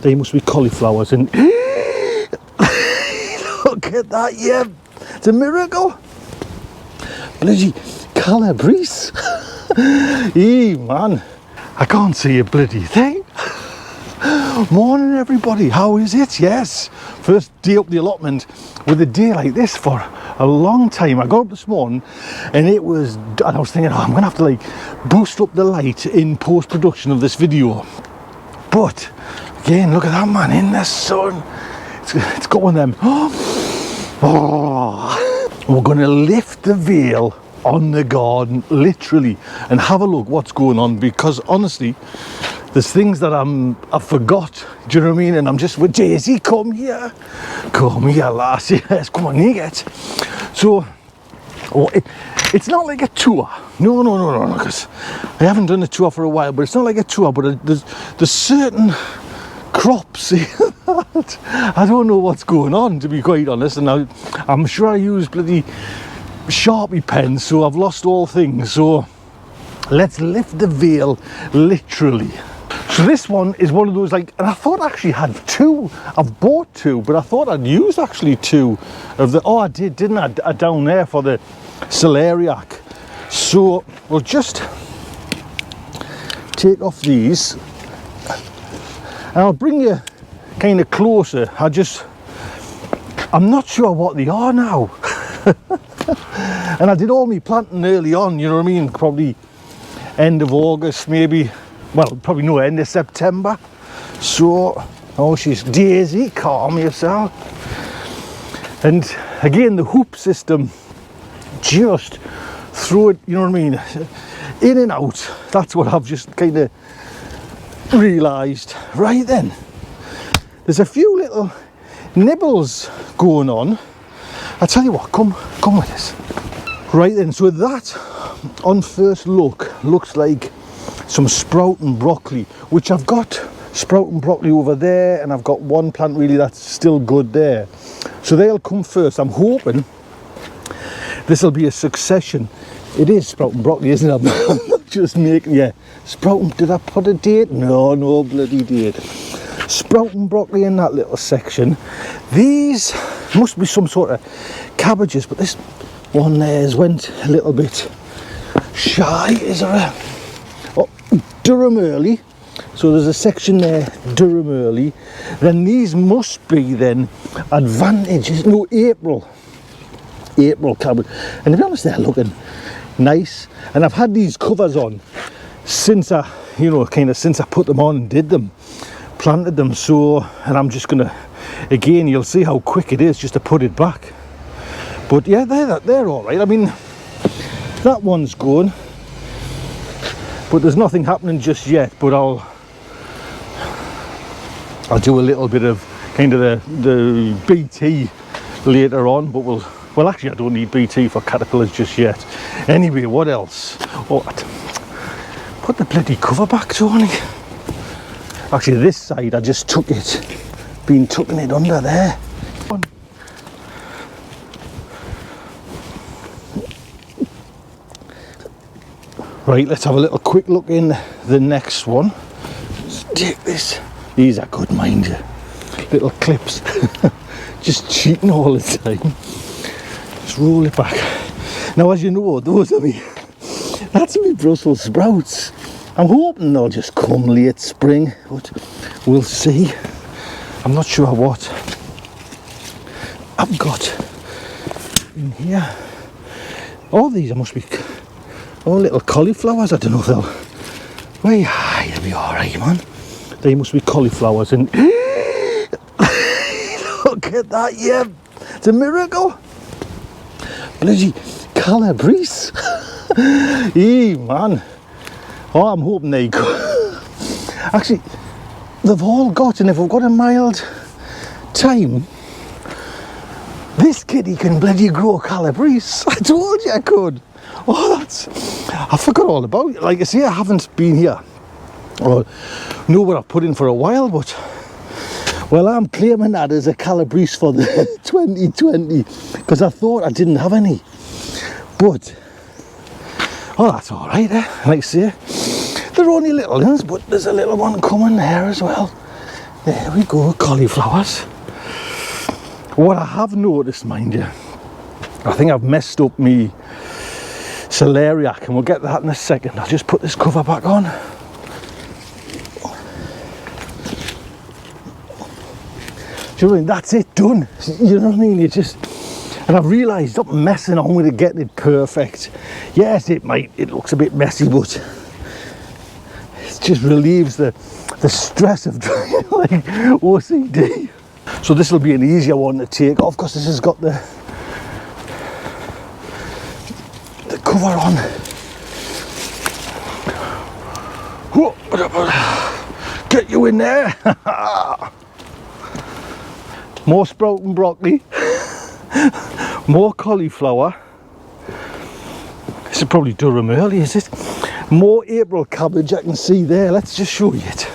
They must be cauliflowers and look at that, yeah, it's a miracle. Bloody Calabrese. Man, I can't see a bloody thing. Morning everybody, how is it? Yes, first day up the allotment with a day like this for a long time. I got up this morning and I was thinking, I'm gonna have to like boost up the light in post-production of this video. But again, look at that, man, in the sun. It's got one of them. Oh, we're gonna lift the veil on the garden, literally, and have a look what's going on, because honestly, there's things that I forgot, do you know what I mean? And I'm just with Daisy, come here, lass, yes, come on, Nigget. So, it's not like a tour, no, because I haven't done a tour for a while, but it's not like a tour, but there's certain crops that I don't know what's going on, to be quite honest, and I'm sure I use bloody Sharpie pens, so I've lost all things. So let's lift the veil, literally. So this one is one of those, like, and I thought I actually had two. I've bought two, but I thought I'd used actually two of the, oh I did, didn't I, down there for the celeriac. So we'll just take off these and I'll bring you kind of closer. I'm not sure what they are now. And I did all my planting early on, you know what I mean, probably end of August, maybe, well, probably no, end of September. So, oh, she's Daisy, calm yourself. And again, the hoop system, just throw it, you know what I mean, in and out. That's what I've just kind of realised. Right then, there's a few little nibbles going on. I tell you what, come with us. Right then, so that on first look looks like some sprouting broccoli, which I've got sprouting broccoli over there, and I've got one plant really that's still good there. So they'll come first. I'm hoping this will be a succession. It is sprouting broccoli, isn't it? I'm not just making, yeah, sprouting, did I put a date? No bloody date. Sprouting broccoli in that little section. These must be some sort of cabbages, but this one there's went a little bit shy. Is there a, oh, Durham early, so there's a section there, Durham early. Then these must be then advantages, no, April cabbage, and to be honest, they're looking nice. And I've had these covers on since I, you know, kind of since I put them on and did them, planted them. So, and I'm just gonna, again, you'll see how quick it is just to put it back. But yeah, they're all right. I mean, that one's going, but there's nothing happening just yet. But I'll do a little bit of kind of the BT later on. But well, actually, I don't need BT for caterpillars just yet. Anyway, what else? Oh, put the bloody cover back, Tony. Actually, this side I just took it, been tucking it under there. Right, let's have a little quick look in the next one. Let's take this. These are good, mind you. Little clips. Just cheating all the time. Just roll it back. Now, as you know, that's me Brussels sprouts. I'm hoping they'll just come late spring, but we'll see. I'm not sure what I've got in here. All these must be all little cauliflowers. I don't know if they'll, well, yeah, you'll be alright, man. They must be cauliflowers. And look at that, yeah, it's a miracle. Bloody Calabrese. Man. Oh, I'm hoping they go. Actually, they've all got, and if we've got a mild time, this kitty can bloody grow Calabrese. I told you I could. Oh, I forgot all about it. Like I say, I haven't been here or know what I've put in for a while, but well, I'm claiming that as a Calabrese for the 2020 because I thought I didn't have any. But oh, that's all right, eh? Like I say, they're only little ones, but there's a little one coming there as well. There we go, cauliflowers. What I have noticed, mind you, I think I've messed up me celeriac, and we'll get that in a second. I'll just put this cover back on. Do you know what I mean? That's it, done. You know what I mean? You just, and I've realised, stop messing on with it, getting it perfect. Yes, it looks a bit messy, but it just relieves the stress of trying like OCD. So this will be an easier one to take off because this has got the cover on. Get you in there. More sprouting broccoli, more cauliflower. This is probably Durham early, is it? More April cabbage I can see there. Let's just show you it.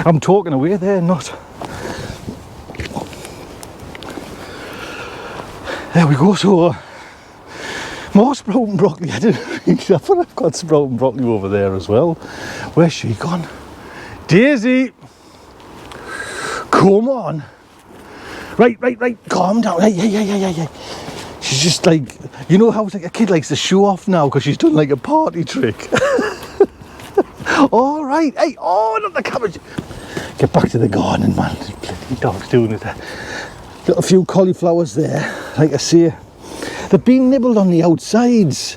I'm talking away there, not. There we go, so more sprouting broccoli. I didn't realize, I thought I've got sprouting broccoli over there as well. Where's she gone? Daisy! Come on! Right, calm down. Hey. She's just like, you know how like a kid likes to show off now because she's done like a party trick. All right, hey, oh, not the cabbage. Get back to the garden, man. The dog's doing it. Got a few cauliflowers there. Like I say, they've been nibbled on the outsides,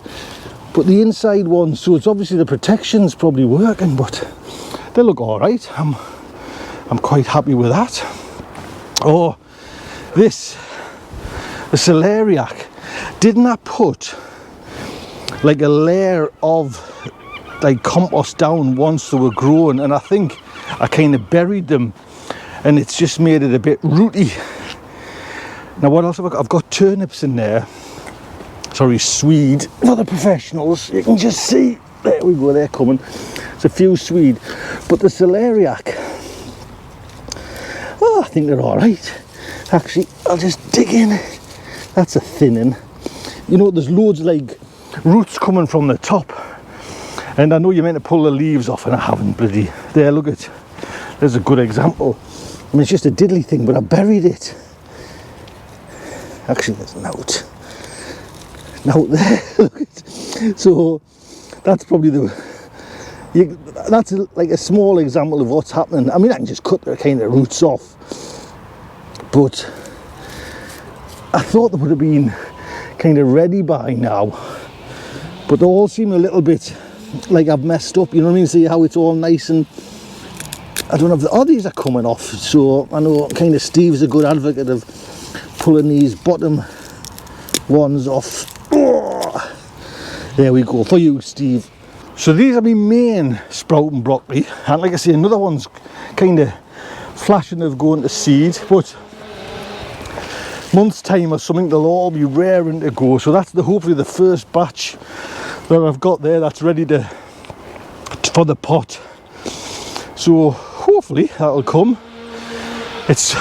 but the inside ones, so it's obviously the protection's probably working, but they look all right. I'm quite happy with that. Oh, the celeriac, didn't I put like a layer of like compost down once they were grown, and I think I kind of buried them and it's just made it a bit rooty. Now what else have I got? I've got turnips in there. Sorry, swede for the professionals. You can just see, there we go, they're coming. It's a few swede, but the celeriac, oh, I think they're all right. Actually, I'll just dig in. That's a thinning. You know, there's loads of like roots coming from the top, and I know you're meant to pull the leaves off, and I haven't bloody. There, look at. There's a good example. I mean, it's just a diddly thing, but I buried it. Actually, there's an out. Now there, look at. So that's probably that's like a small example of what's happening. I mean, I can just cut the kind of roots off, but I thought they would have been kind of ready by now, but they all seem a little bit like I've messed up, you know what I mean? See how it's all nice, and I don't know if these are coming off, so I know kind of Steve's a good advocate of pulling these bottom ones off. Oh, there we go, for you, Steve. So these are my main sprouting broccoli, and like I say, another one's kind of flashing of going to seed, but month's time or something they'll all be raring to go. So that's hopefully the first batch that I've got there that's ready for the pot. So hopefully that'll come. It's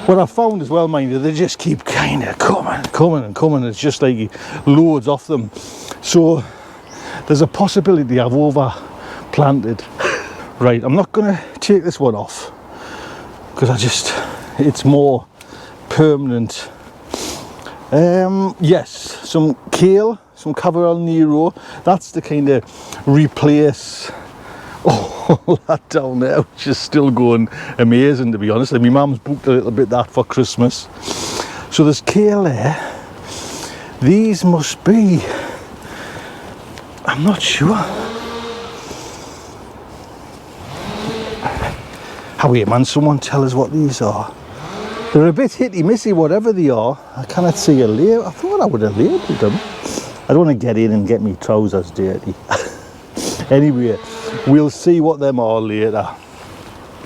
what I found as well, mind you, they just keep kind of coming. It's just like loads of them. So there's a possibility I've over planted. Right, I'm not gonna take this one off because it's more permanent. Yes, some kale, some Cavallel Nero. That's the kind of replace all that down there, which is still going amazing, to be honest. And my mum's booked a little bit that for Christmas. So there's kale there. These must be, I'm not sure. How are you, man? Someone tell us what these are. They're a bit hitty-missy, whatever they are. I cannot see a label. I thought I would have labelled them. I don't want to get in and get me trousers dirty. Anyway, we'll see what them are later.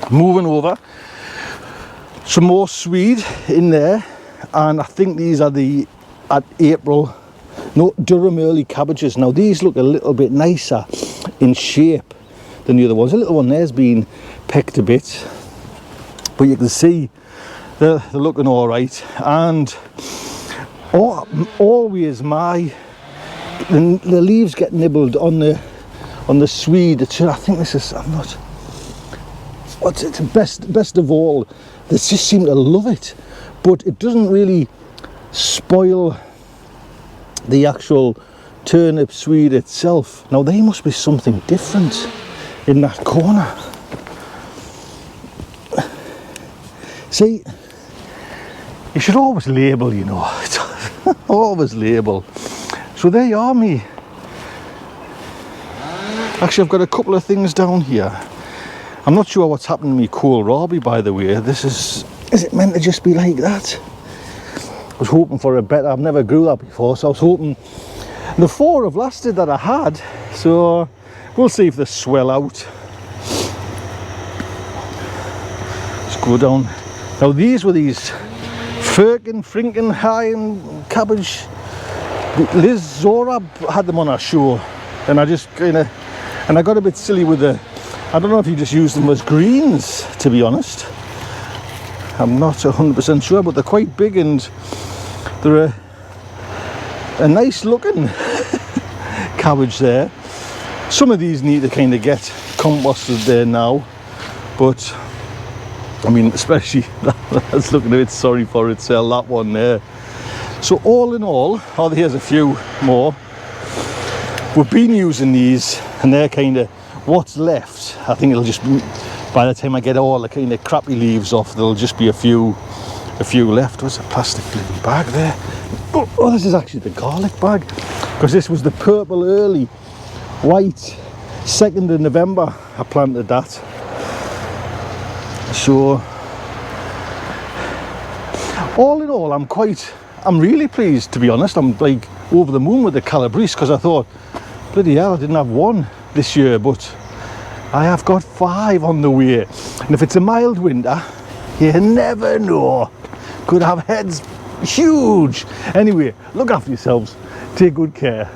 Moving over. Some more swede in there. And I think these are Durham early cabbages. Now these look a little bit nicer in shape than the other ones. The little one there's been pecked a bit. But you can see they're looking all right, and always the leaves get nibbled on the swede. I think this is, what's it, best of all, they just seem to love it, but it doesn't really spoil the actual turnip sweet itself. Now they must be something different in that corner. See, you should always label, you know. Always label. So there you are, me. Actually, I've got a couple of things down here. I'm not sure what's happened to me kohlrabi, by the way. This is it meant to just be like that? I was hoping for a better, I've never grew that before, so I was hoping the 4 have lasted that I had, so we'll see if they swell out. Let's go down. Now these were these Franken high and cabbage. Liz Zorab had them on her show, and I just and I got a bit silly with the, I don't know if you just use them as greens, to be honest. I'm not 100% sure, but they're quite big and they're a nice looking cabbage there. Some of these need to kind of get composted there now, but I mean, especially that's looking a bit sorry for itself, that one there. So all in all, oh, here's a few more. We've been using these, and they're kind of what's left. I think it'll just be, by the time I get all the kind of crappy leaves off, there'll just be a few left. What's a plastic little bag there? Oh, this is actually the garlic bag, because this was the purple early white 2nd of November I planted that. So all in all, I'm really pleased, to be honest. I'm like over the moon with the Calabrese, because I thought, bloody hell, I didn't have one this year, but I have got 5 on the way. And if it's a mild winter, you never know, could have heads huge. Anyway, look after yourselves, take good care.